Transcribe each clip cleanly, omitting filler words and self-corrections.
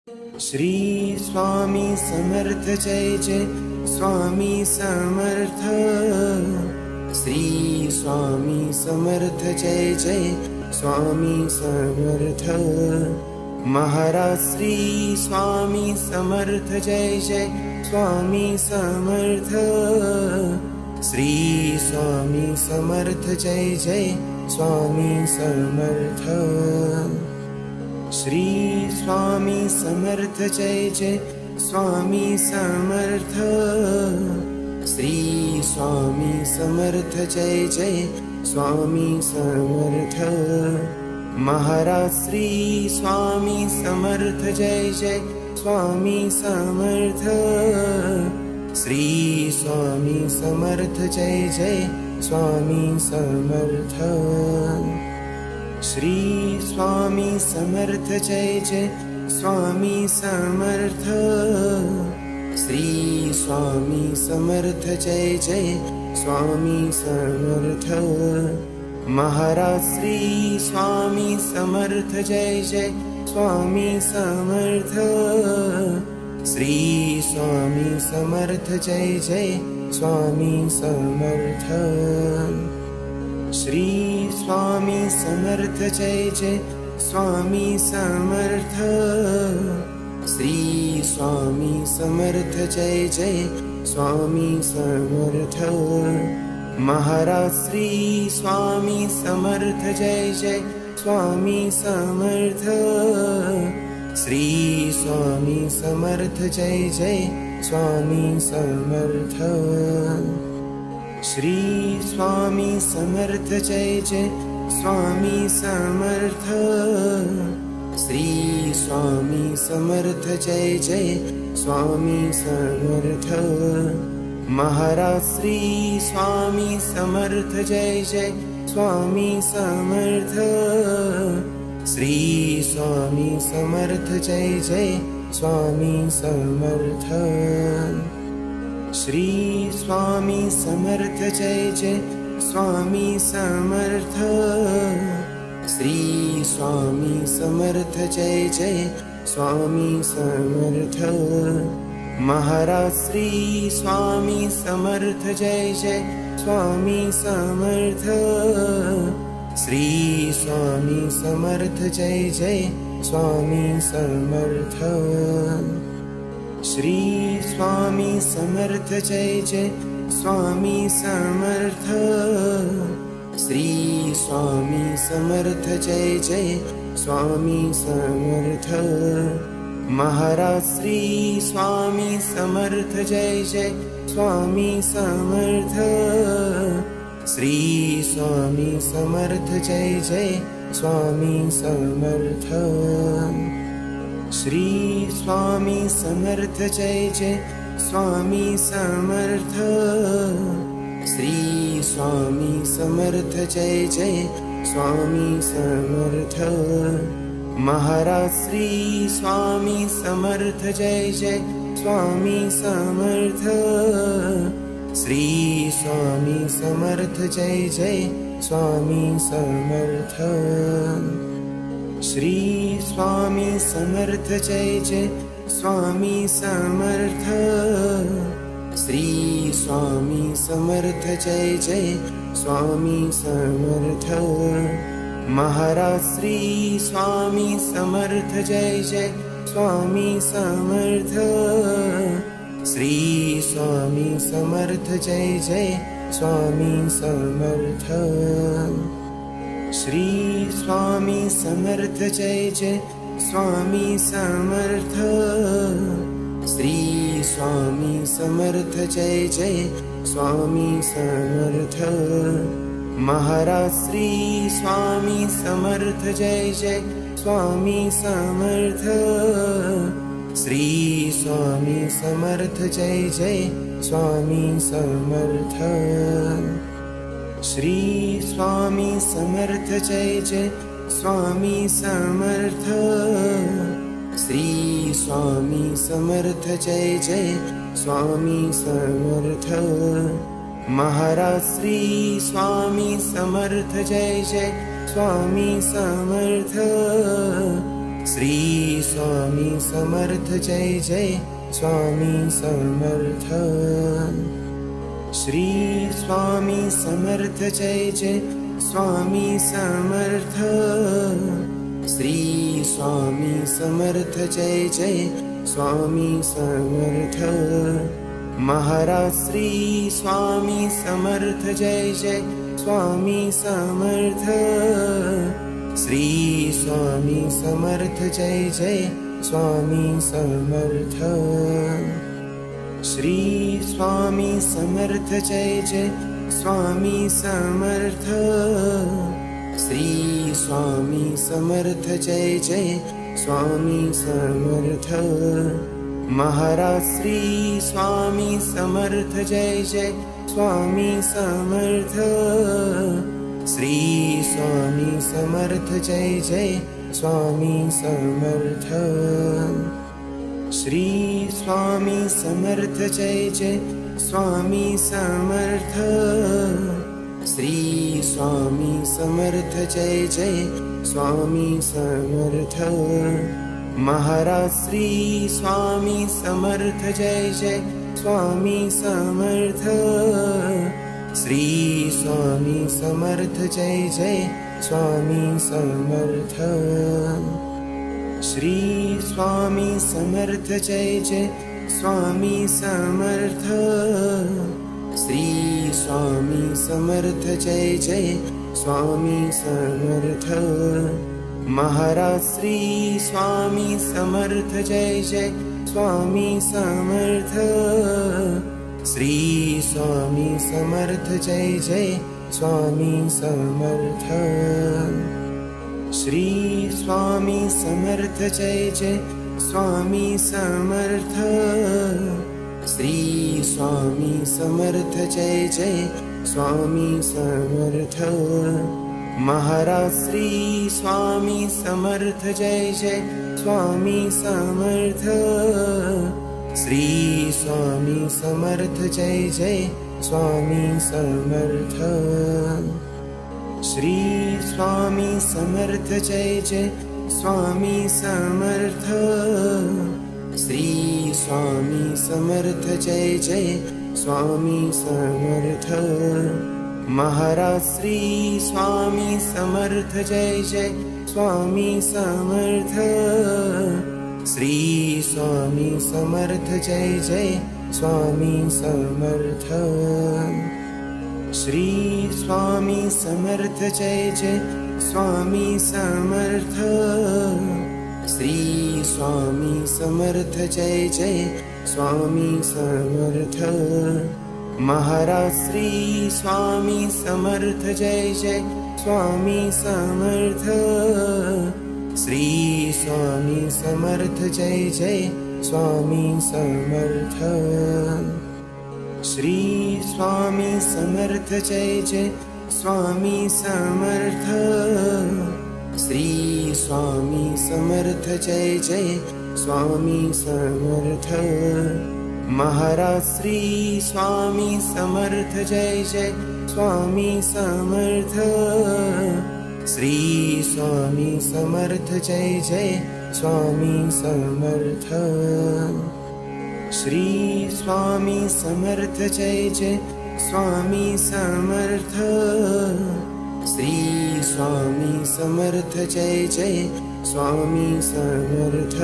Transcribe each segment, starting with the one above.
Shri Swami Samarth Jai Jai Swami Samarth. Shri Swami Samarth Jai Jai Swami Samarth. Maharaj Shri Swami Samarth Jai Jai Swami Samarth. Shri Swami Samarth Jai Jai Swami Samarth. Shri Swami Samarth Jai Jai Swami Samarth. Shri Swami Samarth Jai Jai Swami Samarth. Maharaj Shri Swami Samarth Jai Jai Swami Samarth. Shri Swami Samarth Jai Jai Swami Samarth. Shri Swami Samarth Jai Jai Swami Samarth. Shri Swami Samarth Jai Jai Swami Samarth. Maharaj Shri Swami Samarth Jai Jai Swami Samarth. Shri Swami Samarth Jai Jai Swami Samarth. Shri Swami Samarth Jai Jai Swami Samarth. Shri Swami Samarth Jai Jai Swami Samarth. Maharaj Shri Swami Samarth Jai Jai Swami Samarth. Shri Swami Samarth Jai Jai Swami Samarth. Shri Swami Samarth Jai Jai Swami Samarth. Shri Swami Samarth Jai Jai Swami Samarth. Maharaj Shri Swami Samarth Jai Jai Swami Samarth. Shri Swami Samarth Jai Jai Swami Samarth. Shri Swami Samarth Jai Jai Swami Samarth. Shri Swami Samarth Jai Jai Swami Samarth. Maharaj Shri Swami Samarth Jai Jai Swami Samarth. Shri Swami Samarth Jai Jai Swami Samarth. Shri Swami Samarth Jai Jai Swami Samarth. Shri Swami Samarth Jai Jai Swami Samarth. Maharaj Shri Swami Samarth Jai Jai Swami Samarth. Shri Swami Samarth Jai Jai Swami Samarth. Shri Swami Samarth Jai Jai Swami Samarth. Shri Swami Samarth Jai Jai Swami Samarth. Maharaj Shri Swami Samarth Jai Jai Swami Samarth. Shri Swami Samarth Jai Jai Swami Samarth. Shri Swami Samarth Jai Jai Swami Samarth. Shri Swami Samarth Jai Jai Swami Samarth. Maharaj Shri Swami Samarth Jai Jai Swami Samarth. Shri Swami Samarth Jai Jai Swami Samarth. Shri Swami Samarth Jai Jai Swami Samarth. Shri Swami Samarth Jai Jai Swami Samarth. Maharaj Shri Swami Samarth Jai Jai Swami Samarth. Shri Swami Samarth Jai Jai Swami Samarth. Shri Swami Samarth Jai Jai Swami Samarth. Shri Swami Samarth Jai Jai Swami Samarth. Maharaj Shri Swami Samarth Jai Jai Swami Samarth. Shri Swami Samarth Jai Jai Swami Samarth. Shri Swami Samarth Jai Jai Swami Samarth. Shri Swami Samarth Jai Jai Swami Samarth. Maharaj Shri Swami Samarth Jai Jai Swami Samarth. Shri Swami Samarth Jai Jai Swami Samarth. Shri Swami Samarth Jai Jai Swami Samarth. Shri Swami Samarth Jai Jai Swami Samarth. Maharaj Shri Swami Samarth Jai Jai Swami Samarth. Shri Swami Samarth Jai Jai Swami Samarth. Shri Swami Samarth Jai Jai Swami Samarth. Shri Swami Samarth Jai Jai Swami Samarth. Maharaj Shri Swami Samarth Jai Jai Swami Samarth. Shri Swami Samarth Jai Jai Swami Samarth. Shri Swami Samarth Jai Jai Swami Samarth. Shri Swami Samarth Jai Jai Swami Samarth. Maharaj Shri Swami Samarth Jai Jai Swami Samarth. Shri Swami Samarth Jai Jai Swami Samarth. Shri Swami Samarth Jai Jai Swami Samarth. Shri Swami Samarth Jai Jai Swami Samarth. Maharaj Shri Swami Samarth Jai Jai Swami Samarth. Shri Swami Samarth Jai Jai Swami Samarth. Shri Swami Samarth Jai Jai Swami Samarth. Shri Swami Samarth Jai Jai Swami Samarth. Maharaj Shri Swami Samarth Jai Jai Swami Samarth. Shri Swami Samarth Jai Jai Swami Samarth. Shri Swami Samarth Jai Jai Swami Samarth. Shri Swami Samarth Jai Jai Swami Samarth. Maharaj Shri Swami Samarth Jai Jai Swami Samarth. Shri Swami Samarth Jai Jai Swami Samarth. Shri Swami Samarth Jai Jai Swami Samarth. Shri Swami Samarth Jai Jai Swami Samarth. Maharaj Shri Swami Samarth Jai Jai Swami Samarth. Shri Swami Samarth Jai Jai Swami Samarth. Shri Swami Samarth Jai Jai Swami Samarth. Shri Swami Samarth Jai Jai Swami Samarth.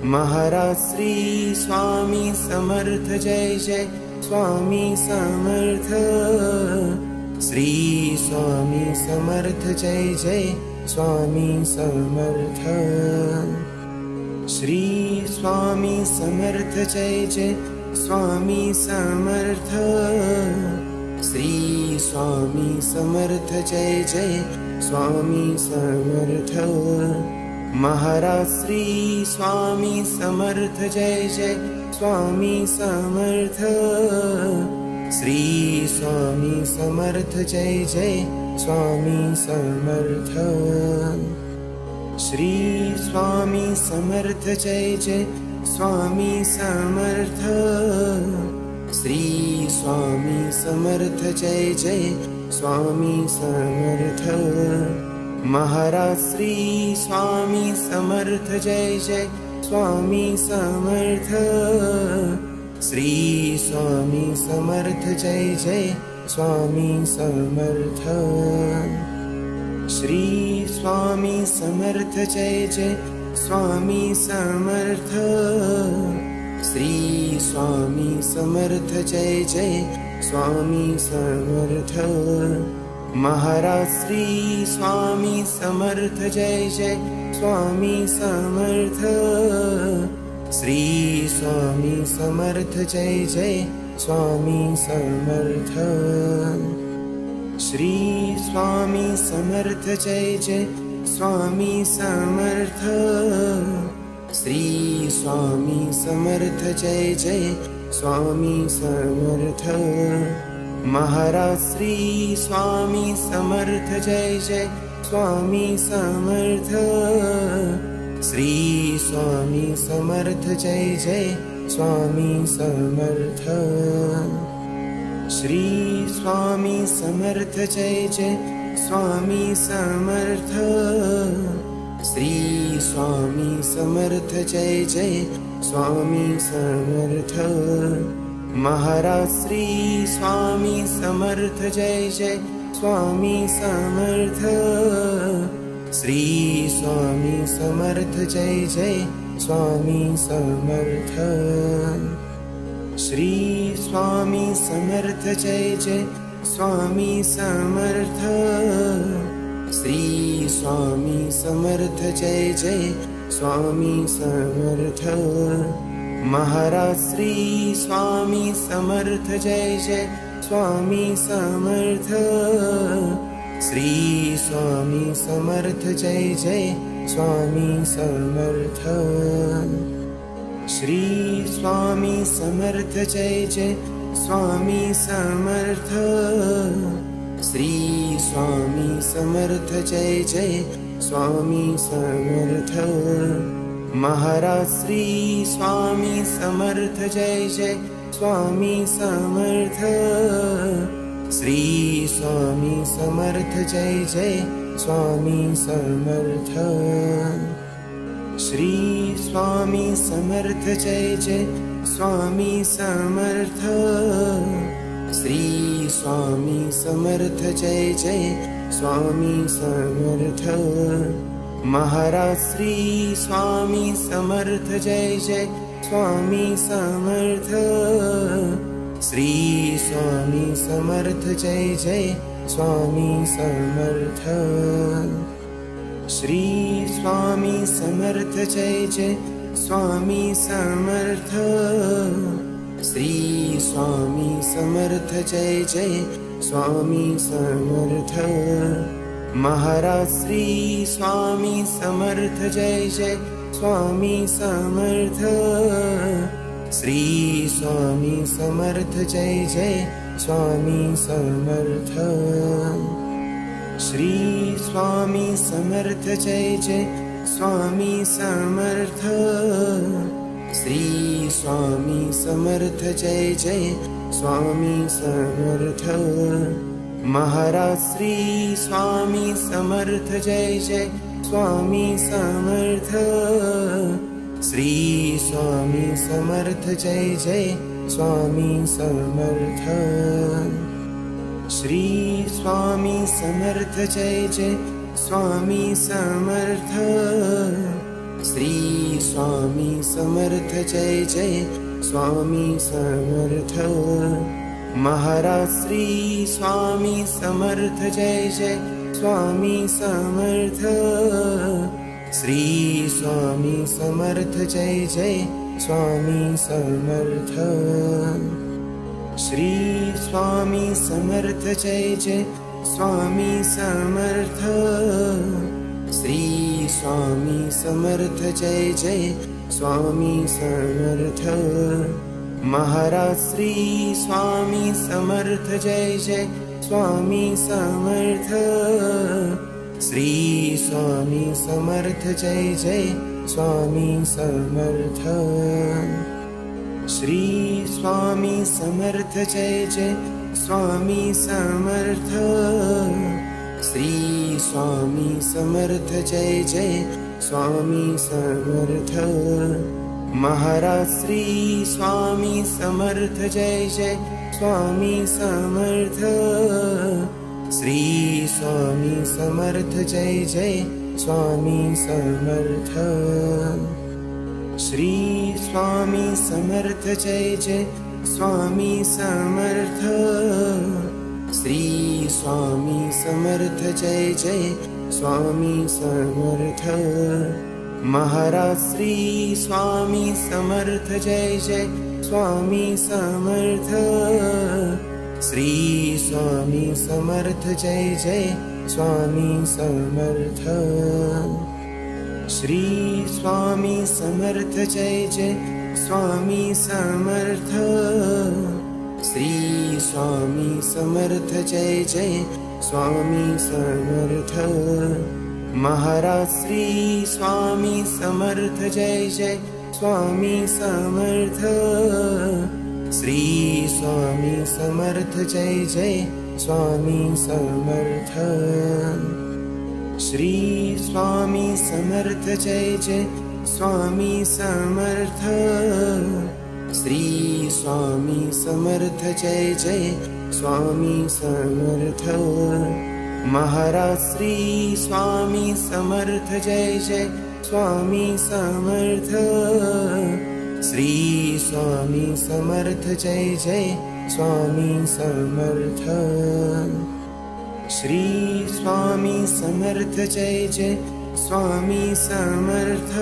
Maharaj Shri Swami Samarth Jai Jai Swami Samarth. Shri Swami Samarth Jai Jai Swami Samarth. Shri Swami Samarth Jai Jai Swami Samarth. Shri Swami Samarth Jai Jai Swami Samarth. Maharaj Shri Swami Samarth Jai Jai Swami Samarth. Shri Swami Samarth Jai Jai Swami Samarth. Shri Swami Samarth Jai Jai Swami Samarth. Shri Swami Samarth Jai Jai Swami Samarth. Maharaj Shri Swami Samarth Jai Jai Swami Samarth. Shri Swami Samarth Jai Jai Swami Samarth. Shri Swami Samarth Jai Jai Swami Samarth. Shri Swami Samarth Jai Jai Swami Samarth. Maharaj Shri Swami Samarth Jai Jai Swami Samarth. Shri Swami Samarth Jai Jai Swami Samarth. Shri Swami Samarth Jai Jai Swami Samarth. Shri Swami Samarth Jai Jai Swami Samarth. Maharaj Shri Swami Samarth Jai Jai Swami Samarth. Shri Swami Samarth Jai Jai Swami Samarth. Shri Swami Samarth Jai Jai Swami Samarth. Shri Swami Samarth Jai Jai Swami Samarth. Maharaj Shri Swami Samarth Jai Jai Swami Samarth. Shri Swami Samarth Jai Jai Swami Samarth. Shri Swami Samarth Jai Jai Swami Samarth. Shri Swami Samarth Jai Jai Swami Samarth. Maharaj Shri Swami Samarth Jai Jai Swami Samarth. Shri Swami Samarth Jai Jai Swami Samarth. Shri Swami Samarth Jai Jai Swami Samarth. Shri Swami Samarth Jai Jai Swami Samarth. Maharaj Shri Swami Samarth Jai Jai Swami Samarth. Shri Swami Samarth Jai Jai Swami Samarth. Shri Swami Samarth Jai Jai Swami Samarth. Shri Swami Samarth Jai Jai Swami Samarth. Maharaj Shri Swami Samarth Jai Jai Swami Samarth. Shri Swami Samarth Jai Jai Swami Samarth. Shri Swami Samarth Jai Jai Swami Samarth. Shri Swami Samarth Jai Jai Swami Samarth. Maharaj Shri Swami Samarth Jai Jai Swami Samarth. Shri Swami Samarth Jai Jai Swami Samarth. Shri Swami Samarth Jai Jai Swami Samarth. Shri Swami Samarth Jai Jai Swami Samarth. Maharaj Shri Swami Samarth Jai Jai Swami Samarth. Shri Swami Samarth Jai Jai Swami Samarth. Shri Swami Samarth Jai Jai Swami Samarth. Shri Swami Samarth Jai Jai Swami Samarth. Maharaj Shri Swami Samarth Jai Jai Swami Samarth. Shri Swami Samarth Jai Jai Swami Samarth. Shri Swami Samarth Jai Jai Swami Samarth. Shri Swami Samarth Jai Jai Swami Samarth. Maharaj Shri Swami Samarth Jai Jai Swami Samarth. Shri Swami Samarth Jai Jai Swami Samarth. Shri Swami Samarth Jai Jai Swami Samarth. Shri Swami Samarth Jai Jai Swami Samarth. Maharaj Shri Swami Samarth Jai Jai Swami Samarth. Shri Swami Samarth Jai Jai Swami Samarth. Shri Swami Samarth Jai Jai Swami Samarth. Shri Swami Samarth Jai Jai Swami Samarth. Maharaj Shri Swami Samarth Jai Jai Swami Samarth. Shri Swami Samarth Jai Jai Swami Samarth. Shri Swami Samarth Jai Jai Swami Samarth. Shri Swami Samarth Jai Jai Swami Samarth. Maharaj Shri Swami Samarth Jai Jai Swami Samarth. Shri Swami Samarth Jai Jai Swami Samarth. Shri Swami Samarth Jai Jai Swami Samarth. Shri Swami Samarth Jai Jai Swami Samarth. Maharaj Shri Swami Samarth Jai Jai Swami Samarth. Shri Swami Samarth Jai Jai Swami Samarth. Shri Swami Samarth Jai Jai Swami Samarth.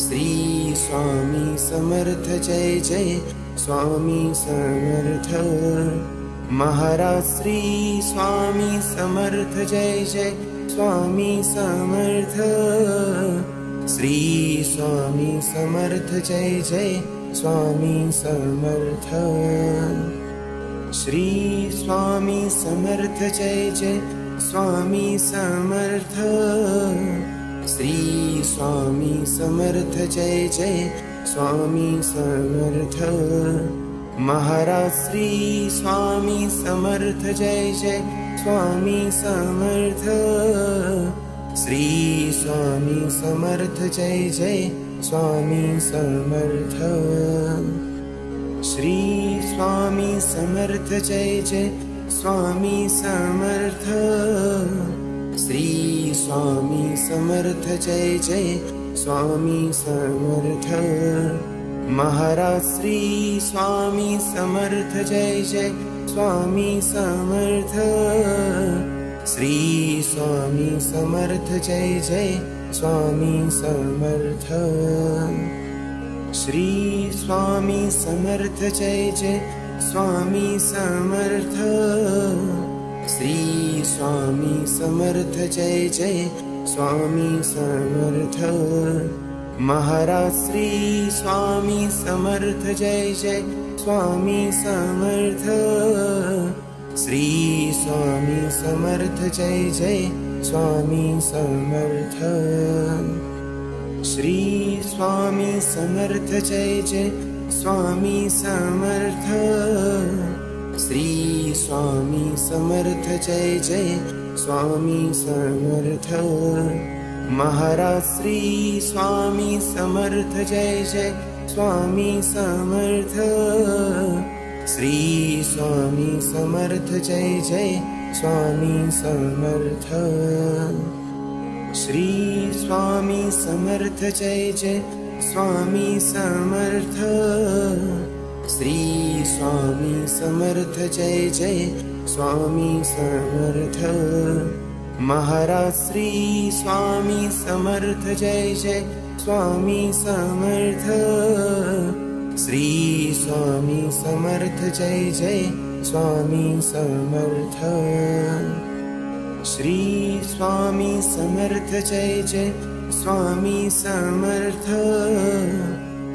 Shri Swami Samarth Jai Jai Swami Samarth. Maharaj Shri Swami Samarth Jai Jai Swami Samarth. Shri Swami Samarth Jai Jai Swami Samarth. Shri Swami Samarth Jai Jai Swami Samarth. Shri Swami Samarth Jai Jai Swami Samarth. Maharaj Shri Swami Samarth Jai Jai Swami Samarth. Shri Swami Samarth Jai Jai Swami Samarth. Shri Swami Samarth Jai Jai Swami Samarth. Shri Swami Samarth Jai Jai Swami Samarth. Maharaj Shri Swami Samarth Jai Jai Swami Samarth. Shri Swami Samarth Jai Jai Swami Samarth. Shri Swami Samarth Jai Jai Swami Samarth. Shri Swami Samarth Jai Jai Swami Samarth. Maharaj Shri Swami Samarth Jai Jai Swami Samarth. Shri Swami Samarth Jai Jai Swami Samarth. Shri Swami Samarth Jai Jai Swami Samarth. Shri Swami Samarth Jai Jai Swami Samarth. Maharaj Shri Swami Samarth Jai Jai Swami Samarth. Shri Swami Samarth Jai Jai Swami Samarth. Shri Swami Samarth Jai Jai Swami Samarth. Shri Swami Samarth Jai Jai Swami Samarth. Maharaj Shri Swami Samarth Jai Jai Swami Samarth. Shri Swami Samarth Jai Jai Swami Samarth. Shri Swami Samarth Jai Jai Swami Samarth.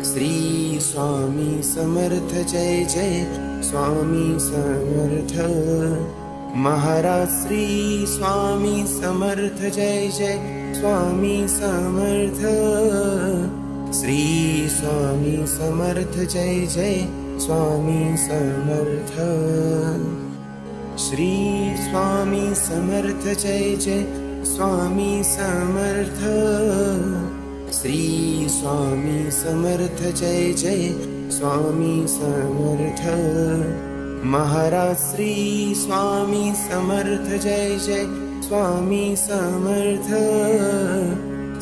Shri Swami Samarth Jai Jai Swami Samarth. Maharaj Shri Swami Samarth Jai Jai Swami Samarth. Shri Swami Samarth Jai Jai Swami Samarth. Shri Swami Samarth Jai Jai Swami Samarth. Shri Swami Samarth Jai Jai Swami Samarth. Maharaj Shri Swami Samarth Jai Jai Swami Samarth.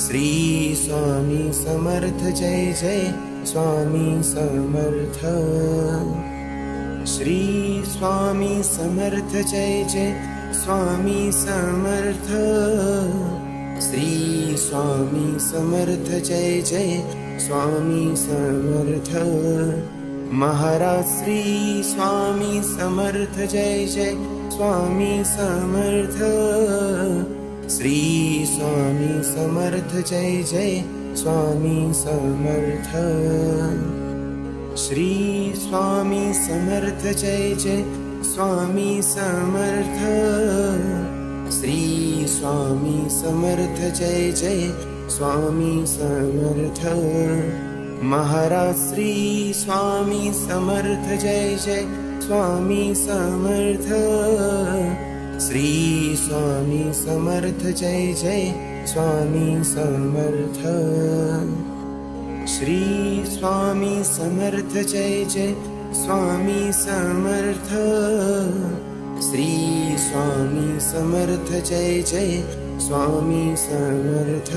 Shri Swami Samarth Jai Jai Swami Samarth. Shri Swami Samarth Jai Jai Swami Samarth. Shri Swami Samarth Jai Jai Swami Samarth. Maharaj Shri Swami Samarth Jai Jai Swami Samarth. Shri Swami Samarth Jai Jai Swami Samarth. Shri Swami Samarth Jai Jai Swami Samarth. Shri Swami Samarth Jai Jai Swami Samarth. Maharaj Shri Swami Samarth Jai Jai Swami Samarth. Shri Swami Samarth Jai Jai Swami Samarth. Shri Swami Samarth Jai Jai Swami Samarth. Shri Swami Samarth Jai Jai Swami Samarth.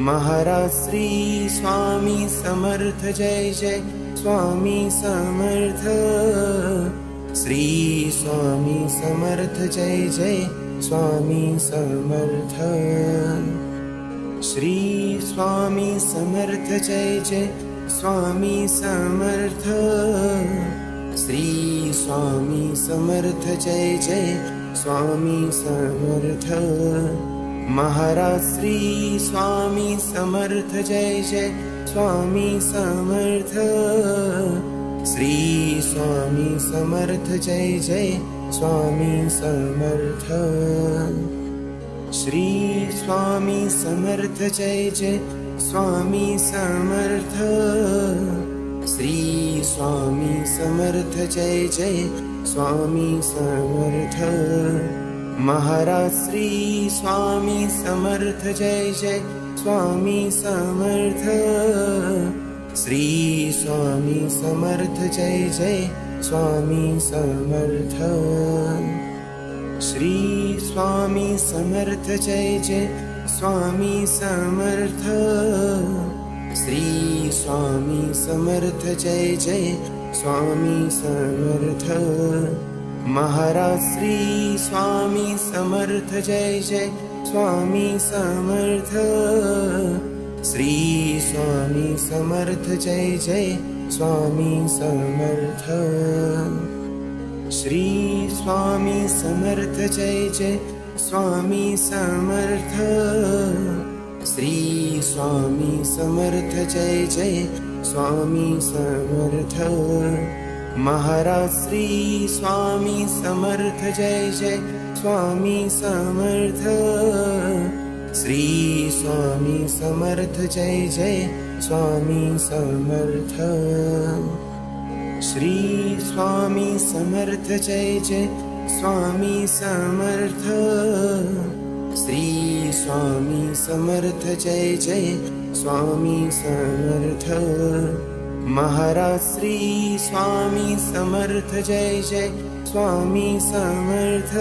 Maharaj Shri Swami Samarth Jai Jai Swami Samarth. Shri Swami Samarth Jai Jai Swami Samarth. Shri Swami Samarth Jai Jai Swami Samarth. Shri Swami Samarth Jai Jai Swami Samarth. Maharaj Shri Swami Samarth Jai Jai Swami Samarth. Shri Swami Samarth Jai Jai Swami Samarth. Shri Swami Samarth Jai Jai Swami Samarth. Shri Swami Samarth Jai Jai Swami Samarth. Maharaj Shri Swami Samarth Jai Jai Swami Samarth. Shri Swami Samarth Jai Jai Swami Samarth. Shri Swami Samarth Jai Jai Swami Samarth. Shri Swami Samarth Jai Jai Swami Samarth. Maharaj Shri Swami Samarth Jai Jai Swami Samarth. Shri Swami Samarth Jai Jai Swami Samarth. Shri Swami Samarth Jai Jai Swami Samarth. Shri Swami Samarth Jai Jai Swami Samarth. Maharaj Shri Swami Samarth Jai Jai Swami Samarth. Shri Swami Samarth Jai Jai Swami Samarth. Shri Swami Samarth Jai Jai Swami Samarth. Shri Swami Samarth Jai Jai Swami Samarth. Maharaj Shri Swami Samarth Jai Jai Swami Samarth.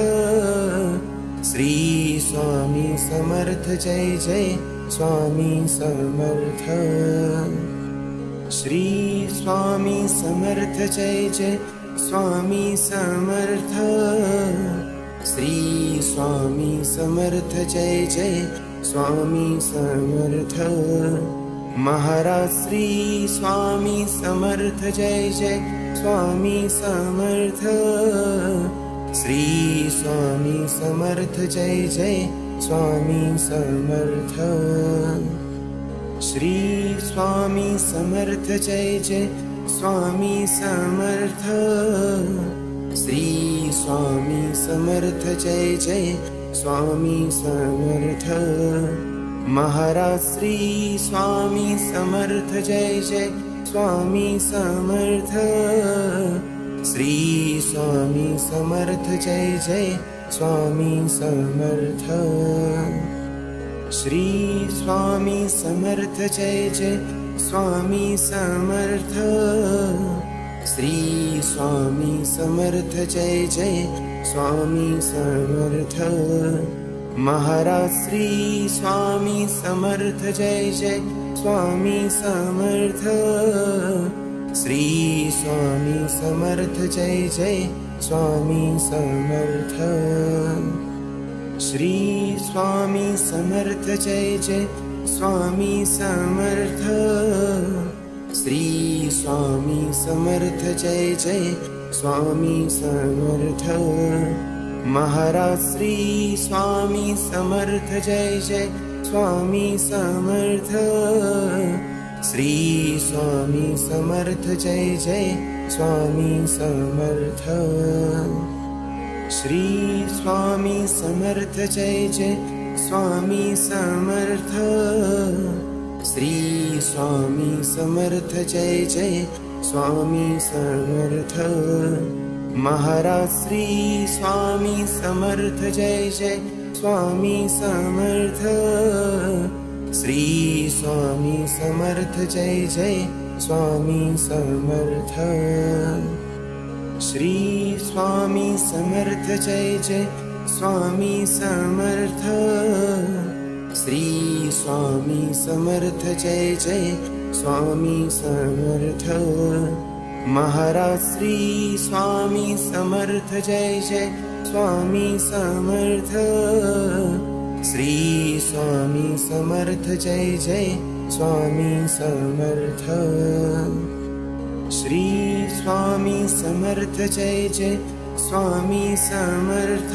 Shri Swami Samarth Jai Jai Swami Samarth. Shri Swami Samarth Jai Jai Swami Samarth. Shri Swami Samarth Jai Jai Swami Samarth. Maharaj Shri Swami Samarth Jai Jai Swami Samarth. Shri Swami Samarth Jai Jai Swami Samarth. Shri Swami Samarth Jai Jai Swami Samarth. Shri Swami Samarth Jai Jai Swami Samarth. Maharaj Shri Swami Samarth Jai Jai Swami Samarth. Shri Swami Samarth Jai Jai Swami Samarth. Shri Swami Samarth Jai Jai Swami Samarth. Shri Swami Samarth Jai Jai Swami Samarth. Maharaj Shri Swami Samarth Jai Jai Swami Samarth. Shri Swami Samarth Jai Jai Swami Samarth. Shri Swami Samarth Jai Jai Swami Samarth. Shri Swami Samarth Jai Jai Swami Samarth. Maharaj Shri Swami Samarth Jai Jai Swami Samarth. Shri Swami Samarth Jai Jai Swami Samarth. Shri Swami Samarth Jai Jai Swami Samarth. Shri Swami Samarth Jai Jai Swami Samarth. Maharaj Shri Swami Samarth Jai Jai Swami Samarth. Shri Swami Samarth Jai Jai Swami Samarth. Shri Swami Samarth Jai Jai Swami Samarth. Shri Swami Samarth Jai Jai Swami Samarth. Maharaj Shri Swami Samarth Jai Jai Swami Samarth. Shri Swami Samarth Jai Jai Swami Samarth. Shri Swami Samarth Jai Jai Swami Samarth.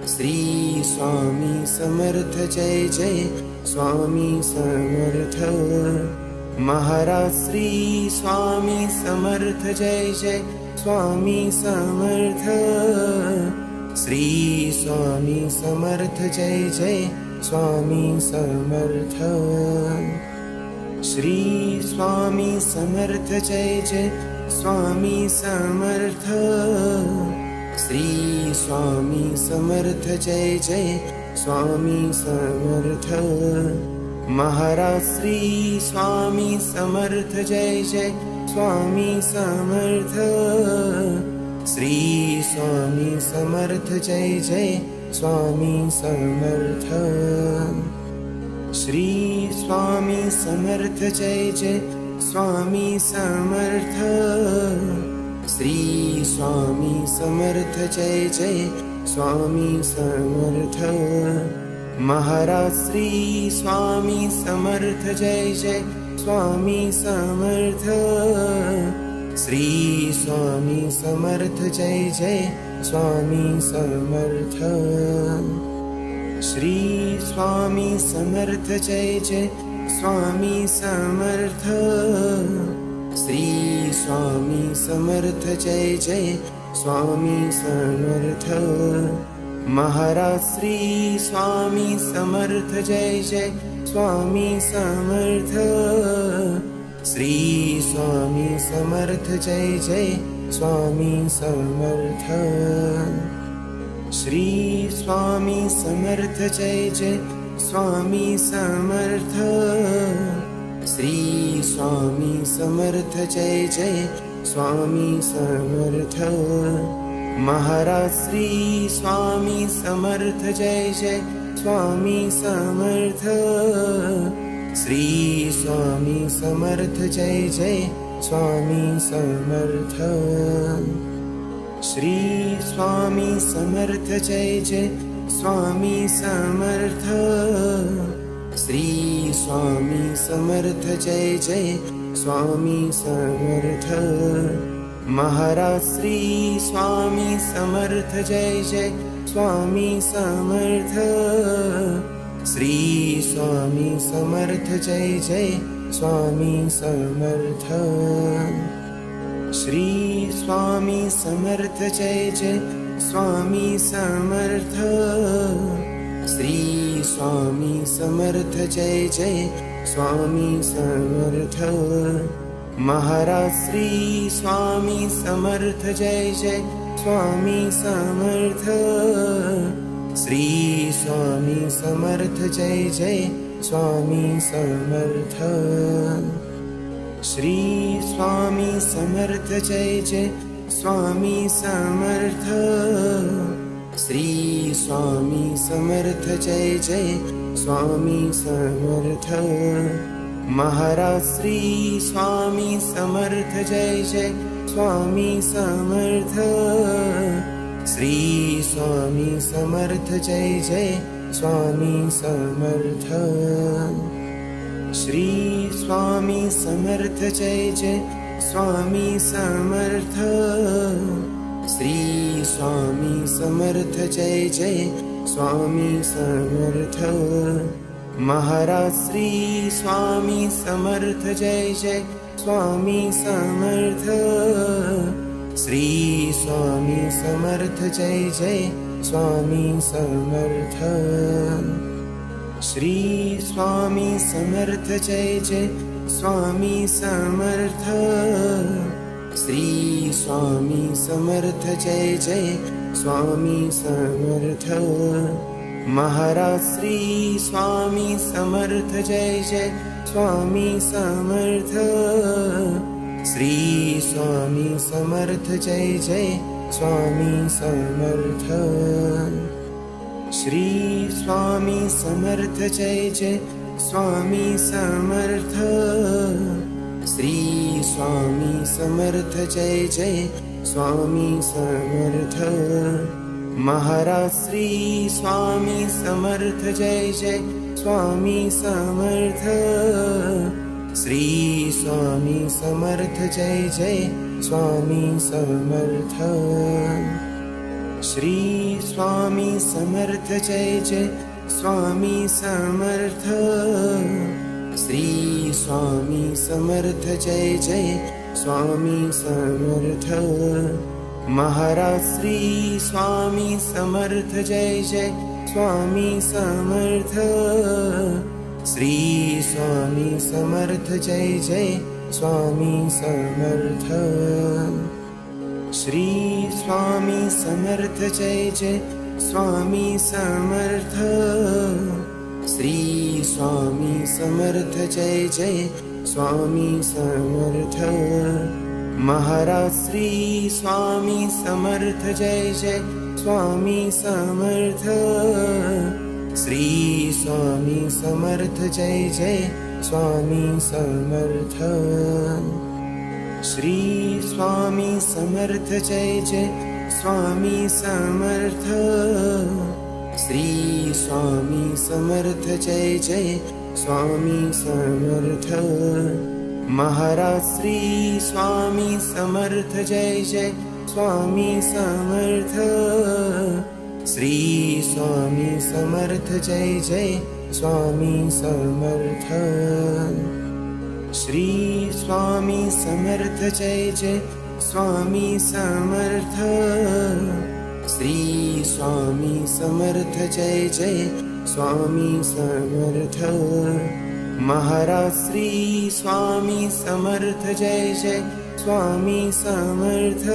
Shri Swami Samarth Jai Jai Swami Samarth. Maharaj Shri Swami Samarth Jai Jai Swami Samarth. Shri Swami Samarth Jai Jai Swami Samarth. Shri Swami Samarth Jai Jai Swami Samarth. Shri Swami Samarth Jai Jai Swami Samarth. Maharaj Shri Swami Samarth Jai Jai Swami Samarth. Shri Swami Samarth Jai Jai Swami Samarth. Shri Swami Samarth Jai Jai Swami Samarth. Shri Swami Samarth Jai Jai Swami Samarth. Maharaj Shri Swami Samarth Jai Jai Swami Samarth. Shri Swami Samarth Jai Jai Swami Samarth. Shri Swami Samarth Jai Jai Swami Samarth. Shri Swami Samarth Jai Jai Swami Samarth. Maharaj Shri Swami Samarth Jai Jai Swami Samarth. Shri Swami Samarth Jai Jai Swami Samarth. Shri Swami Samarth Jai Jai Swami Samarth. Shri Swami Samarth Jai Jai Swami Samarth. Maharaj Shri Swami Samarth Jai Jai Swami Samarth. Shri Swami Samarth Jai Jai Swami Samarth. Shri Swami Samarth Jai Jai Swami Samarth. Shri Swami Samarth Jai Jai Swami Samarth. Maharaj Shri Swami Samarth Jai Jai Swami Samarth. Shri Swami Samarth Jai Jai Swami Samarth. Shri Swami Samarth Jai Jai Swami Samarth. Shri Swami Samarth Jai Jai Swami Samarth. Maharaj Shri Swami Samarth Jai Jai Swami Samarth. Shri Swami Samarth Jai Jai Swami Samarth. Shri Swami Samarth Jai Jai Swami Samarth. Shri Swami Samarth Jai Jai Swami Samarth. Maharaj Shri Swami Samarth Jai Jai Swami Samarth. Shri Swami Samarth Jai Jai Swami Samarth. Shri Swami Samarth Jai Jai Swami Samarth. Shri Swami Samarth Jai Jai Swami Samarth. Maharaj Shri Swami Samarth Jai Jai Swami Samarth. Shri Swami Samarth Jai Jai Swami Samarth. Shri Swami Samarth Jai Jai Swami Samarth. Shri Swami Samarth Jai Jai Swami Samarth. Maharaj Shri Swami Samarth Jai Jai Swami Samarth. Shri Swami Samarth Jai Jai Swami Samarth. Shri Swami Samarth Jai Jai Swami Samarth. Shri Swami Samarth Jai Jai Swami Samarth. Maharaj Shri Swami Samarth Jai Jai Swami Samarth. Shri Swami Samarth Jai Jai Swami Samarth. Shri Swami Samarth Jai Jai Swami Samarth. Shri Swami Samarth Jai Jai Swami Samarth. Maharaj Shri Swami Samarth Jai Jai Swami Samarth. Shri Swami Samarth Jai Jai Swami Samarth. Shri Swami Samarth Jai Jai Swami Samarth. Shri Swami Samarth Jai Jai Swami Samarth. Maharaj Shri Swami Samarth Jai Jai Swami Samarth. Shri Swami Samarth Jai Jai Swami Samarth. Shri Swami Samarth Jai Jai Swami Samarth. Shri Swami Samarth Jai Jai Swami Samarth. Maharaj Shri Swami Samarth Jai Jai Swami Samarth. Shri Swami Samarth Jai Jai Swami Samarth. Shri Swami Samarth Jai Jai Swami Samarth. Shri Swami Samarth Jai Jai Swami Samarth. Maharaj Shri Swami Samarth Jai Jai Swami Samarth.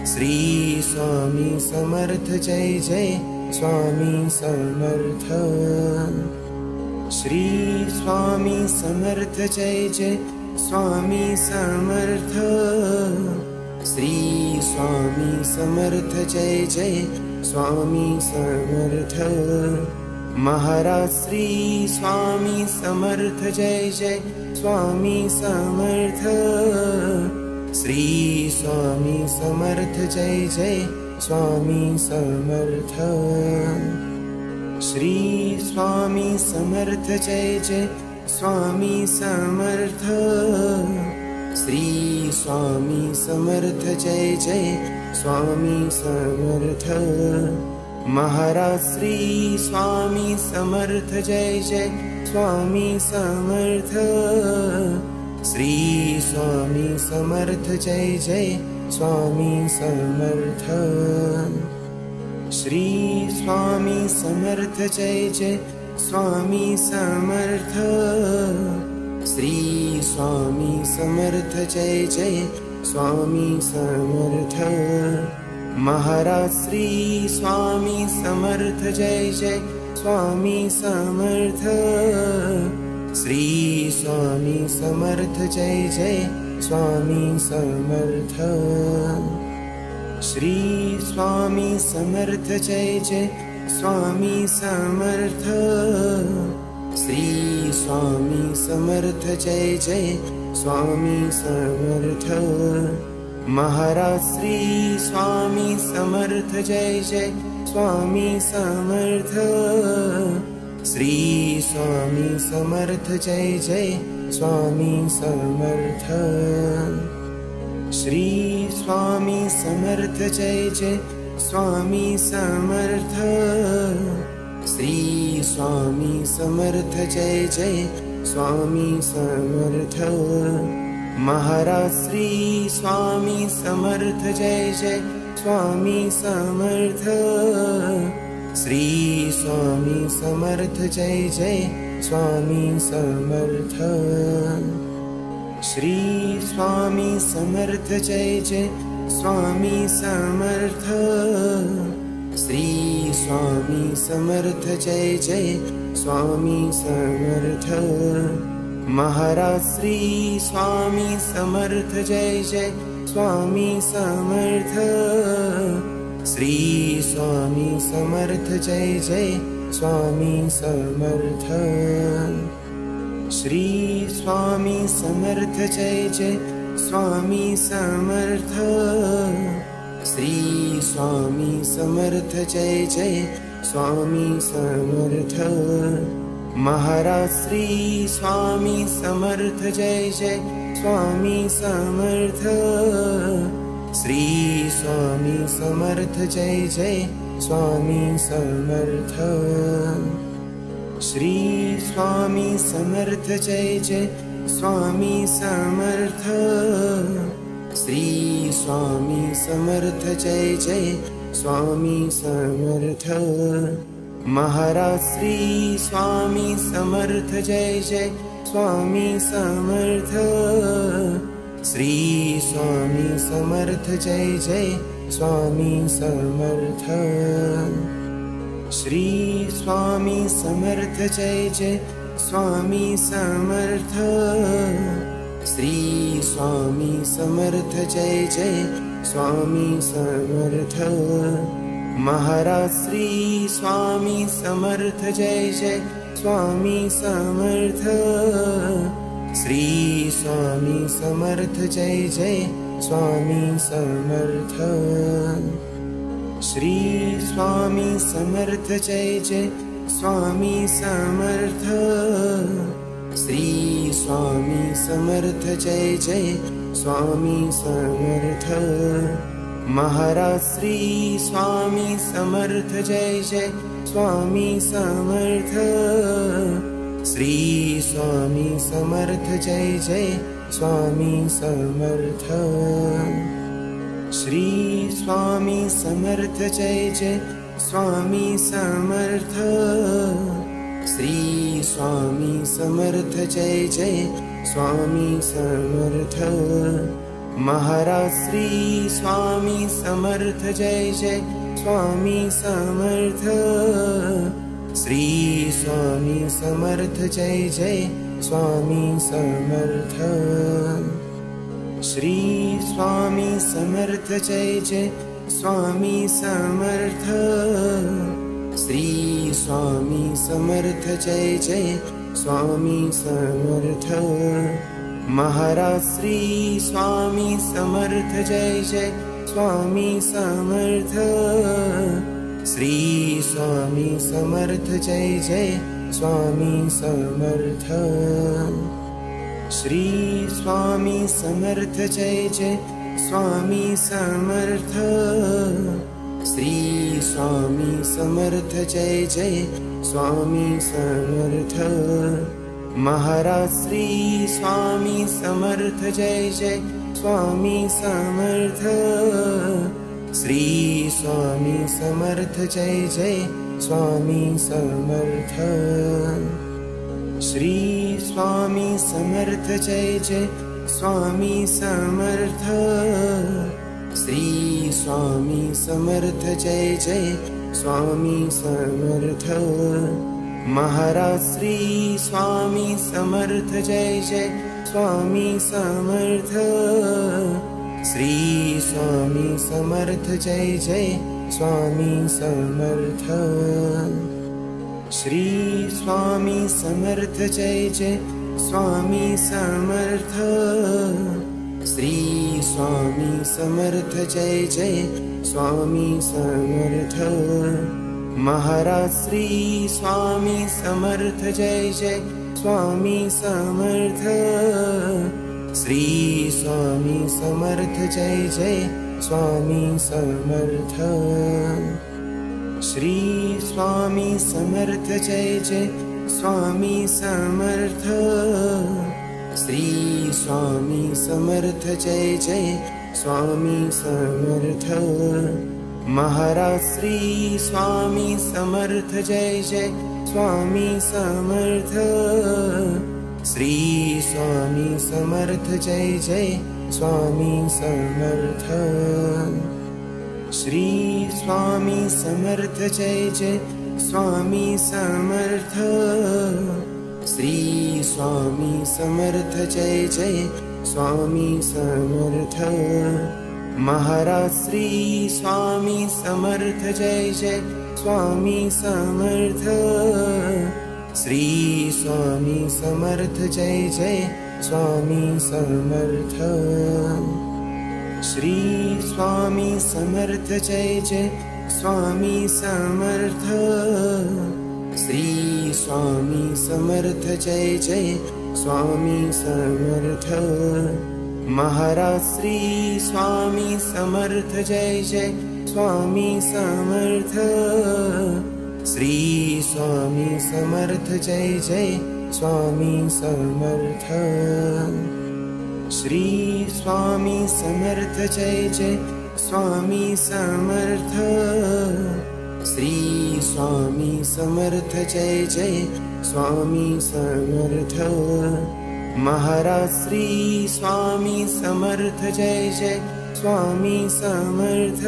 Shri Swami Samarth Jai Jai Swami Samarth. Shri Swami Samarth Jai Jai Swami Samarth. Shri Swami Samarth Jai Jai Swami Samarth. Maharaj Shri Swami Samarth Jai Jai Swami Samarth. Shri Swami Samarth Jai Jai Swami Samarth. Shri Swami Samarth Jai Jai Swami Samarth. Shri Swami Samarth Jai Jai Swami Samarth. Maharaj Shri Swami Samarth Jai Jai Swami Samarth. Shri Swami Samarth Jai Jai Swami Samarth. Shri Swami Samarth Jai Jai Swami Samarth. Shri Swami Samarth Jai Jai Swami Samarth. Maharaj Shri Swami Samarth Jai Jai Swami Samarth. Shri Swami Samarth Jai Jai Swami Samarth. Shri Swami Samarth Jai Jai Swami Samarth. Shri Swami Samarth Jai Jai Swami Samarth. Maharaj Shri Swami Samarth Jai Jai Swami Samarth. Shri Swami Samarth Jai Jai Swami Samarth. Shri Swami Samarth Jai Jai Swami Samarth. Shri Swami Samarth Jai Jai Swami Samarth. Maharaj Shri Swami Samarth Jai Jai Swami Samarth. Shri Swami Samarth Jai Jai Swami Samarth. Shri Swami Samarth Jai Jai Swami Samarth. Shri Swami Samarth Jai Jai Swami Samarth. Maharaj Shri Swami Samarth Jai Jai Swami Samarth. Shri Swami Samarth Jai Jai Swami Samarth. Shri Swami Samarth Jai Jai Swami Samarth. Shri Swami Samarth Jai Jai Swami Samarth. Maharaj Shri Swami Samarth Jai Jai Swami Samarth. Shri Swami Samarth Jai Jai Swami Samarth. Shri Swami Samarth Jai Jai Swami Samarth. Shri Swami Samarth Jai Jai Swami Samarth. Maharaj Shri Swami Samarth Jai Jai Swami Samarth. Shri Swami Samarth Jai Jai Swami Samarth. Shri Swami Samarth Jai Jai Swami Samarth. Shri Swami Samarth Jai Jai Swami Samarth. Maharaj Shri Swami Samarth Jai Jai Swami Samarth. Shri Swami Samarth Jai Jai Swami Samarth. Shri Swami Samarth Jai Jai Swami Samarth. Shri Swami Samarth Jai Jai Swami Samarth. Maharaj Shri Swami Samarth Jai Jai Swami Samarth. Shri Swami Samarth Jai Jai Swami Samarth. Shri Swami Samarth Jai Jai Swami Samarth. Shri Swami Samarth Jai Jai Swami Samarth. Maharaj Shri Swami Samarth Jai Jai Swami Samarth. Shri Swami Samarth Jai Jai Swami Samarth. Shri Swami Samarth Jai Jai Swami Samarth. Shri Swami Samarth Jai Jai Swami Samarth. Maharaj Shri Swami Samarth Jai Jai Swami Samarth. Shri Swami Samarth Jai Jai Swami Samarth. Shri Swami Samarth Jai Jai Swami Samarth. Shri Swami Samarth Jai Jai Swami Samarth. Maharaj Shri Swami Samarth Jai Jai Swami Samarth. Shri Swami Samarth Jai Jai Swami Samarth. Shri Swami Samarth Jai Jai Swami Samarth. Shri Swami Samarth Jai Jai Swami Samarth. Maharaj Shri Swami Samarth Jai Jai Swami Samarth. Shri Swami Samarth Jai Jai Swami Samarth. Shri Swami Samarth Jai Jai Swami Samarth. Shri Swami Samarth Jai Jai Swami Samarth. Maharaj Shri Swami Samarth Jai Jai Swami Samarth. Shri Swami Samarth Jai Jai Swami Samarth. Shri Swami Samarth Jai Jai Swami Samarth. Shri Swami Samarth Jai Jai Swami Samarth. Maharaj Shri Swami Samarth Jai Jai Swami Samarth. Shri Swami Samarth Jai Jai Swami Samarth. Shri Swami Samarth Jai Jai Swami Samarth. Shri Swami Samarth Jai Jai Swami Samarth. Maharaj Shri Swami Samarth Jai Jai Swami Samarth. Shri Swami Samarth Jai Jai Swami Samarth. Shri Swami Samarth Jai Jai Swami Samarth. Shri Swami Samarth Jai Jai Swami Samarth. Maharaj Shri Swami Samarth Jai Jai Swami Samarth. Shri Swami Samarth Jai Jai Swami Samarth. Shri Swami Samarth Jai Jai Swami Samarth. Shri Swami Samarth Jai Jai Swami Samarth. Maharaj Shri Swami Samarth Jai Jai Swami Samarth.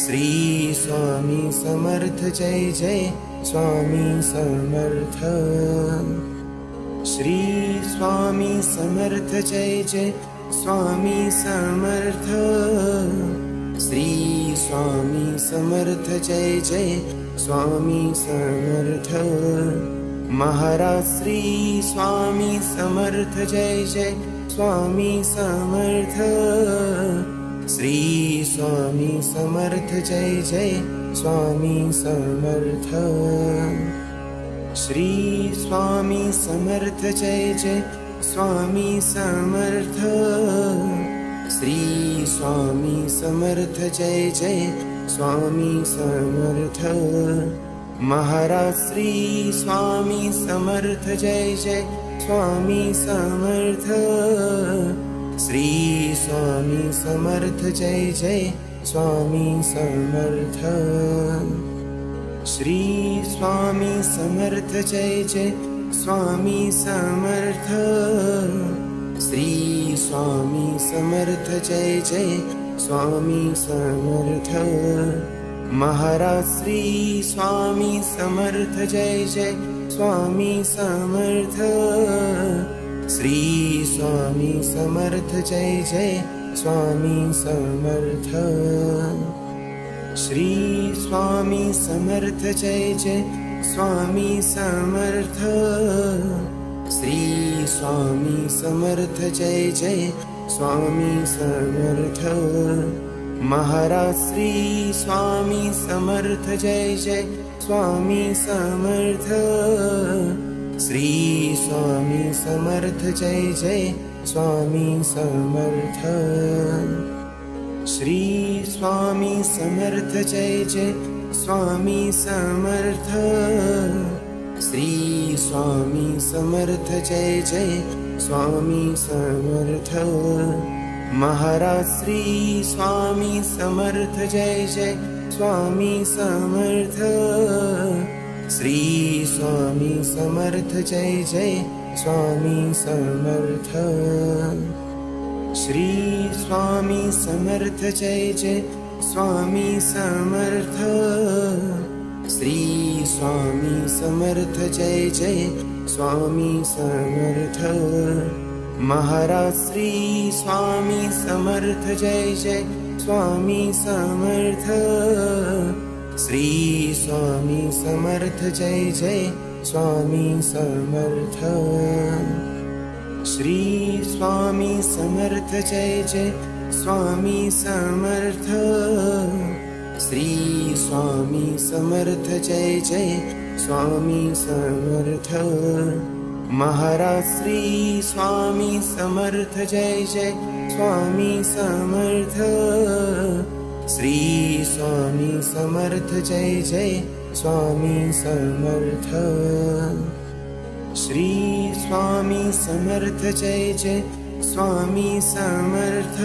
Shri Swami Samarth Jai Jai Swami Samarth. Shri Swami Samarth Jai Jai Swami Samarth. Shri Swami Samarth Jai Jai Swami Samarth. Maharaj Shri Swami Samarth Jai Jai Swami Samarth. Shri Swami Samarth Jai Jai Swami Samarth. Shri Swami Samarth Jai Jai Swami Samarth. Shri Swami Samarth Jai Jai Swami Samarth. Maharaj Shri Swami Samarth Jai Jai Swami Samarth. Shri Swami Samarth Jai Jai Swami Samarth. Shri Swami Samarth Jai Jai Swami Samarth. Shri Swami Samarth Jai Jai Swami Samarth. Maharaj Shri Swami Samarth Jai Jai Swami Samarth. Shri Swami Samarth Jai Jai Swami Samarth. Shri Swami Samarth Jai Jai Swami Samarth. Shri Swami Samarth Jai Jai Swami Samarth. Maharaj Shri Swami Samarth Jai Jai Swami Samarth. Shri Swami Samarth Jai Jai Swami Samarth. Shri Swami Samarth Jai Jai Swami Samarth. Shri Swami Samarth Jai Jai Swami Samarth. Maharaj Shri Swami Samarth Jai Jai Swami Samarth. Shri Swami Samarth Jai Jai Swami Samarth. Shri Swami Samarth Jai Jai Swami Samarth. Shri Swami Samarth Jai Jai Swami Samarth. Maharaj Shri Swami Samarth Jai Jai Swami Samarth. Shri Swami Samarth Jai Jai Swami Samarth. Shri Swami Samarth Jai Jai Swami Samarth. Shri Swami Samarth Jai Jai Swami Samarth. Maharaj Shri Swami Samarth Jai Jai Swami Samarth. Shri Swami Samarth Jai Jai Swami Samarth. Shri Swami Samarth Jai Jai Swami Samarth.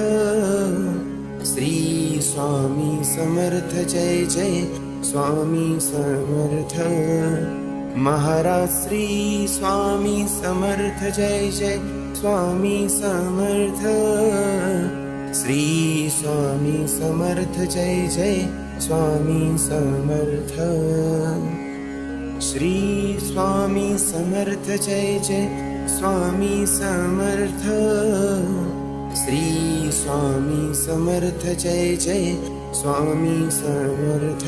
Shri Swami Samarth Jai Jai Swami Samarth. Maharaj Shri Swami Samarth Jai Jai Swami Samarth. Shri Swami Samarth Jai Jai Swami Samarth. Shri Swami Samarth Jai Jai Swami Samarth. Shri Swami Samarth Jai Jai Swami Samarth.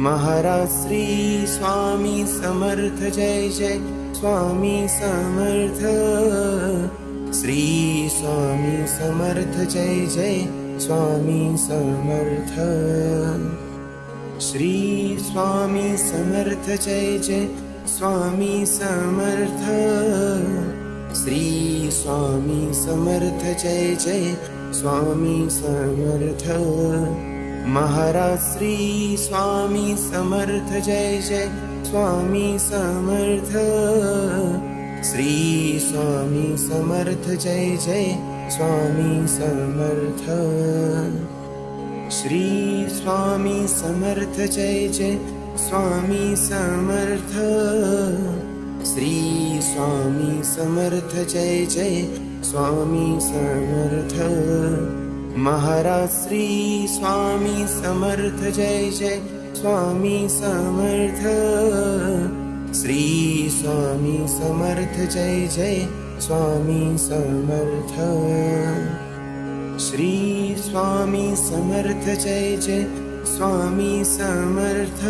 Maharaj Shri Swami Samarth Jai Jai Swami Samarth. Shri Swami Samarth Jai Jai Swami Samarth. Shri Swami Samarth Jai Jai Swami Samarth. Shri Swami Samarth Jai Jai Swami Samarth. Maharaj Shri Swami Samarth Jai Jai Swami Samarth. Shri Swami Samarth Jai Jai Swami Samarth. Shri Swami Samarth Jai Jai Swami Samarth. Shri Swami Samarth Jai Jai Swami Samarth. Maharaj Shri Swami Samarth Jai Jai Swami Samarth. Shri Swami Samarth Jai Jai Swami Samarth. Shri Swami Samarth Jai Jai Swami Samarth.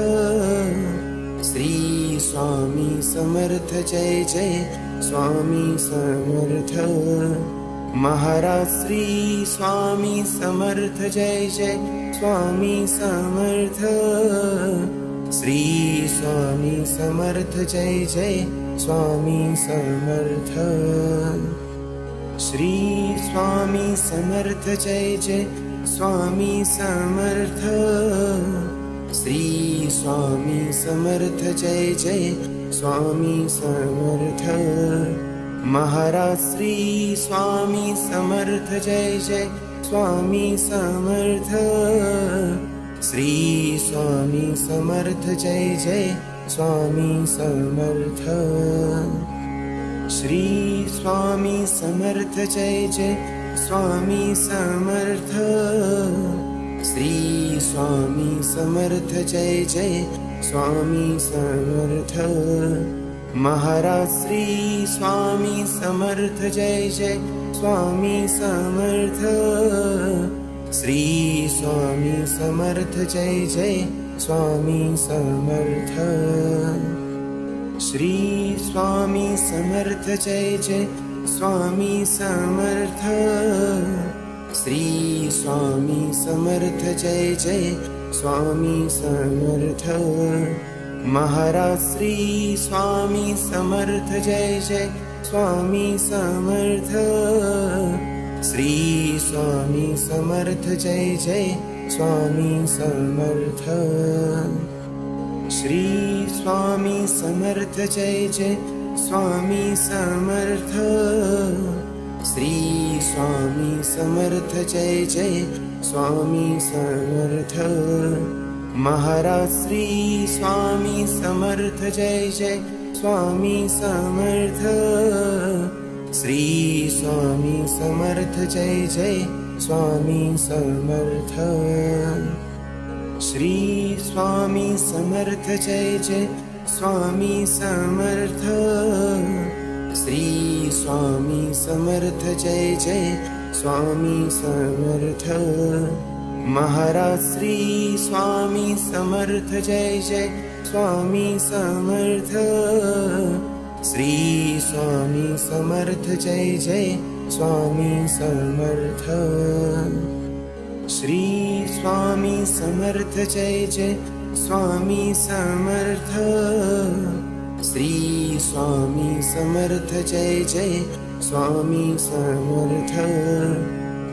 Shri Swami Samarth Jai Jai Swami Samarth. Maharaj Shri Swami Samarth Jai Jai Swami Samarth. Shri Swami Samarth Jai Jai Swami Samarth. Shri Swami Samarth Jai Jai Swami Samarth. Shri Swami Samarth Jai Jai Swami Samarth. Maharaj Shri Swami Samarth Jai Jai Swami Samarth. Shri Swami Samarth Jai Jai Swami Samarth. Shri Swami Samarth Jai Jai Swami Samarth. Shri Swami Samarth Jai Jai Swami Samarth. Maharaj Shri Swami Samarth Jai Jai Swami Samarth. Shri Swami Samarth Jai Jai Swami Samarth. Shri Swami Samarth Jai Jai Swami Samarth. Shri Swami Samarth Jai Jai Swami Samarth. Maharaj Shri Swami Samarth Jai Jai Swami Samarth. Shri Swami Samarth Jai Jai Swami Samarth. Shri Swami Samarth Jai Jai Swami Samarth. Shri Swami Samarth Jai Jai Swami Samarth. Maharaj Shri Swami Samarth Jai Jai Swami Samarth. Shri Swami Samarth Jai Jai Swami Samarth. Shri Swami Samarth Jai Jai Swami Samarth. Shri Swami Samarth Jai Jai Swami Samarth. Maharaj Shri Swami Samarth Jai Jai Swami Samarth. Shri Swami Samarth Jai Jai Swami Samarth. Shri Swami Samarth Jai Jai Swami Samarth. Shri Swami Samarth Jai Jai Swami Samarth.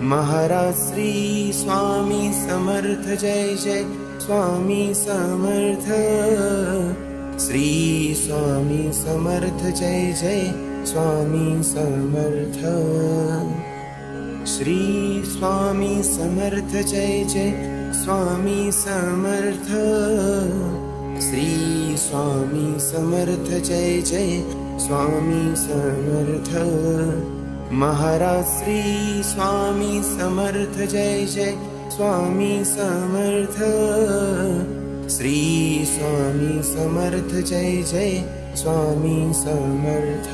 Maharaj Shri Swami Samarth Jai Jai Swami Samarth. Shri Swami Samarth Jai Jai Swami Samarth. Shri Swami Samarth Jai Jai Swami Samarth. Shri Swami Samarth Jai Jai Swami Samarth. Maharaj Shri Swami Samarth Jai Jai Swami Samarth. Shri Swami Samarth Jai Jai Swami Samarth.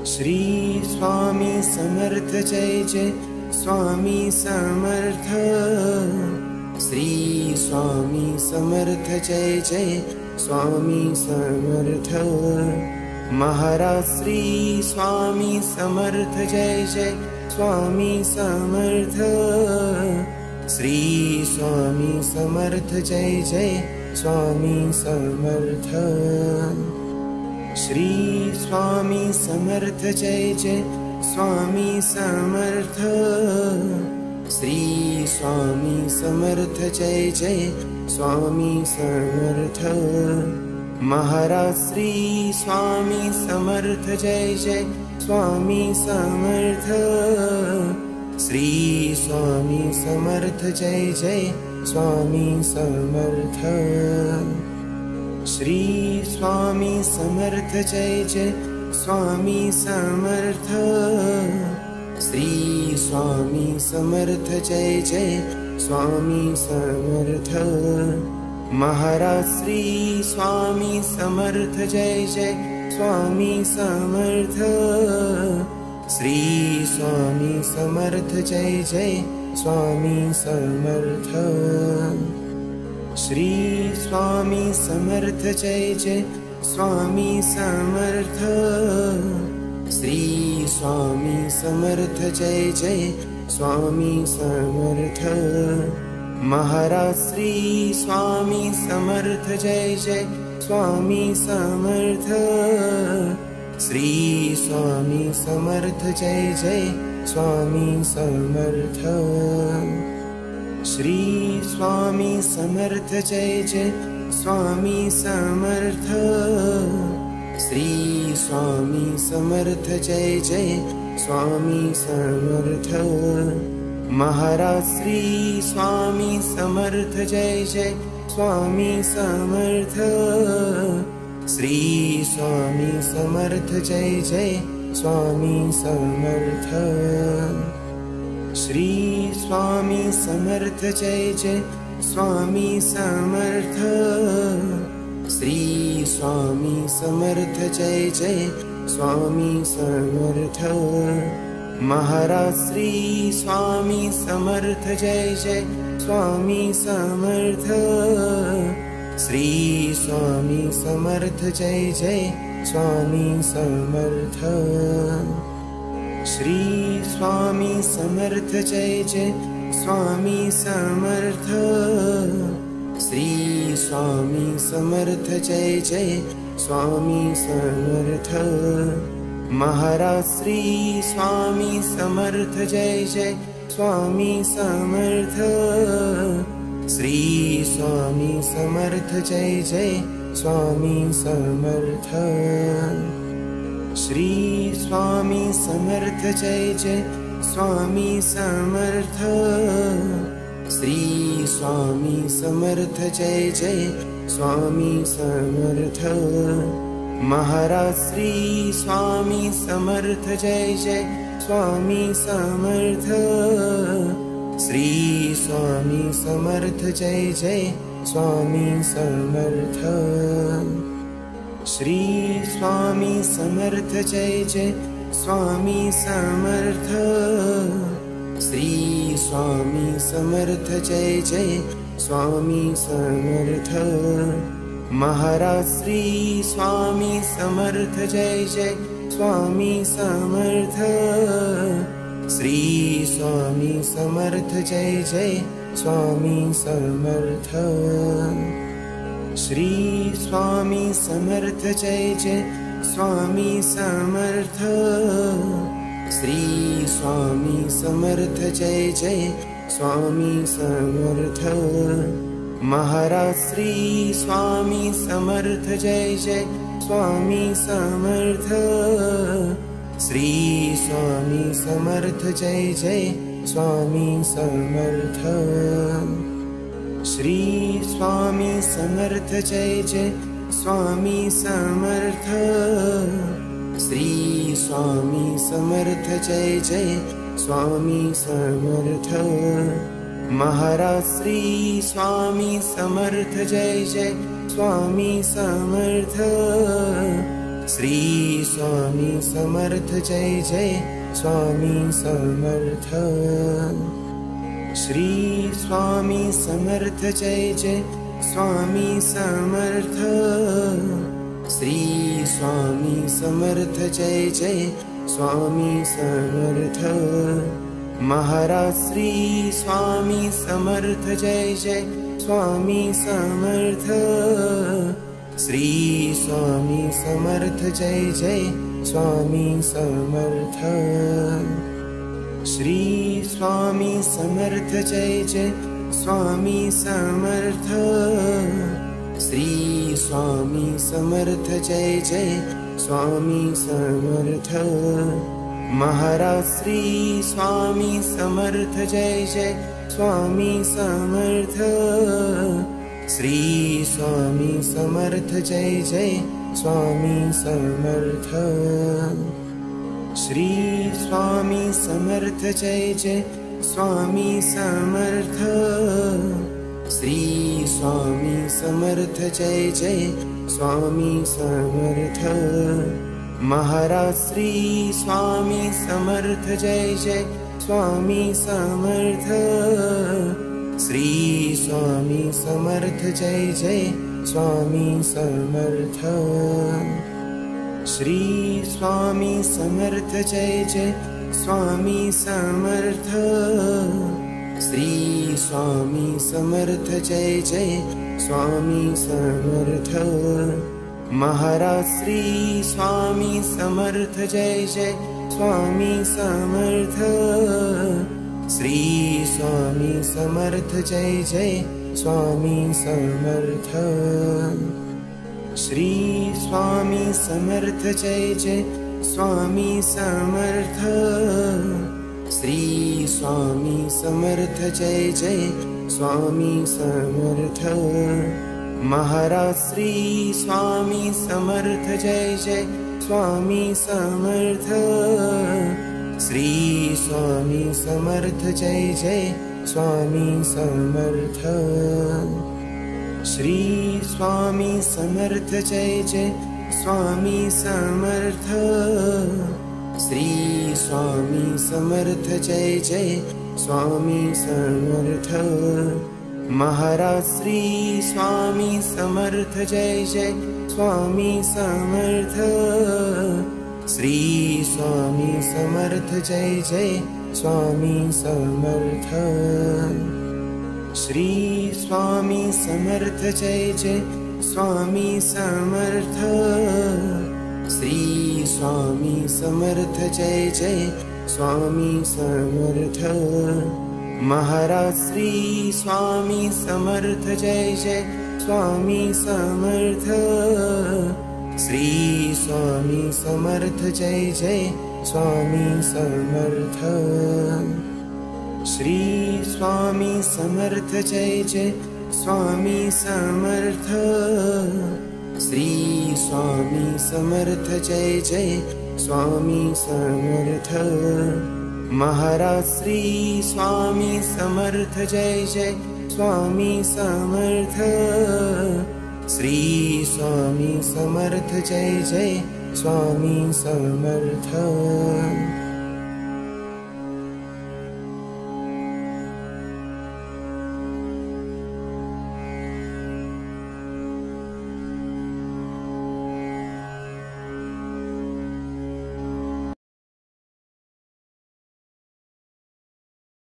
Shri Swami Samarth Jai Jai Swami Samarth. Shri Swami Samarth Jai Jai Swami Samarth. Maharaj Shri Swami Samarth Jai Jai Swami Samarth. Shri Swami Samarth Jai Jai Swami Samarth. Shri Swami Samarth Jai Jai Swami Samarth. Shri Swami Samarth Jai Jai Swami Samarth. Maharaj Shri Swami Samarth Jai Jai Swami Samarth. Shri Swami Samarth Jai Jai Swami Samarth. Shri Swami Samarth Jai Jai Swami Samarth. Shri Swami Samarth Jai Jai Swami Samarth. Maharaj Shri Swami Samarth Jai Jai Swami Samarth. Shri Swami Samarth Jai Jai Swami Samarth. Shri Swami Samarth Jai Jai Swami Samarth. Shri Swami Samarth Jai Jai Swami Samarth. Maharaj Shri Swami Samarth Jai Jai Swami Samarth. Shri Swami Samarth Jai Jai Swami Samarth. Shri Swami Samarth Jai Jai Swami Samarth. Shri Swami Samarth Jai Jai Swami Samarth. Maharaj Shri Swami Samarth Jai Jai Swami Samarth. Shri Swami Samarth Jai Jai Swami Samarth. Shri Swami Samarth Jai Jai Swami Samarth. Shri Swami Samarth Jai Jai Swami Samarth. Maharaj Shri Swami Samarth Jai Jai Swami Samarth. Shri Swami Samarth Jai Jai Swami Samarth. Shri Swami Samarth Jai Jai Swami Samarth. Shri Swami Samarth Jai Jai Swami Samarth. Maharaj Shri Swami Samarth Jai Jai Swami Samarth. Shri Swami Samarth Jai Jai Swami Samarth. Shri Swami Samarth Jai Jai Swami Samarth. Shri Swami Samarth Jai Jai Swami Samarth. Maharaj Shri Swami Samarth Jai Jai Swami Samarth. Shri Swami Samarth Jai Jai Swami Samarth. Shri Swami Samarth Jai Jai Swami Samarth. Shri Swami Samarth Jai Jai Swami Samarth. Maharaj Shri Swami Samarth Jai Jai Swami Samarth. Shri Swami Samarth Jai Jai Swami Samarth. Shri Swami Samarth Jai Jai Swami Samarth. Shri Swami Samarth Jai Jai Swami Samarth. Maharaj Shri Swami Samarth Jai Jai Swami Samarth. Shri Swami Samarth Jai Jai Swami Samarth. Shri Swami Samarth Jai Jai Swami Samarth. Shri Swami Samarth Jai Jai Swami Samarth. Maharaj Shri Swami Samarth Jai Jai Swami Samarth. Shri Swami Samarth Jai Jai Swami Samarth. Shri Swami Samarth Jai Jai Swami Samarth. Shri Swami Samarth Jai Jai Swami Samarth. Maharaj Shri Swami Samarth Jai Jai Swami Samarth. Shri Swami Samarth Jai Jai Swami Samarth. Shri Swami Samarth Jai Jai Swami Samarth. Shri Swami Samarth Jai Jai Swami Samarth. Maharaj Shri Swami Samarth Jai Jai Swami Samarth. Shri Swami Samarth Jai Jai Swami Samarth. Shri Swami Samarth Jai Jai Swami Samarth. Shri Swami Samarth Jai Jai Swami Samarth. Maharaj Shri Swami Samarth Jai Jai Swami Samarth. Shri Swami Samarth Jai Jai Swami Samarth. Shri Swami Samarth Jai Jai Swami Samarth. Shri Swami Samarth Jai Jai Swami Samarth. Maharaj Shri Swami Samarth Jai Jai Swami Samarth. Shri Swami Samarth Jai Jai Swami Samarth. Shri Swami Samarth Jai Jai Swami Samarth. Shri Swami Samarth Jai Jai Swami Samarth. Maharaj Shri Swami Samarth Jai Jai Swami Samarth. Shri Swami Samarth Jai Jai Swami Samarth. Shri Swami Samarth Jai Jai Swami Samarth. Shri Swami Samarth Jai Jai Swami Samarth. Maharaj Shri Swami Samarth Jai Jai Swami Samarth. Shri Swami Samarth Jai Jai Swami Samarth. Shri Swami Samarth Jai Jai Swami Samarth. Shri Swami Samarth Jai Jai Swami Samarth. Maharaj Shri Swami Samarth Jai Jai Swami Samarth. Shri Swami Samarth Jai Jai Swami Samarth. Shri Swami Samarth Jai Jai Swami Samarth. Shri Swami Samarth Jai Jai Swami Samarth. Maharaj Shri Swami Samarth Jai Jai Swami Samarth. Shri Swami Samarth Jai Jai Swami Samarth.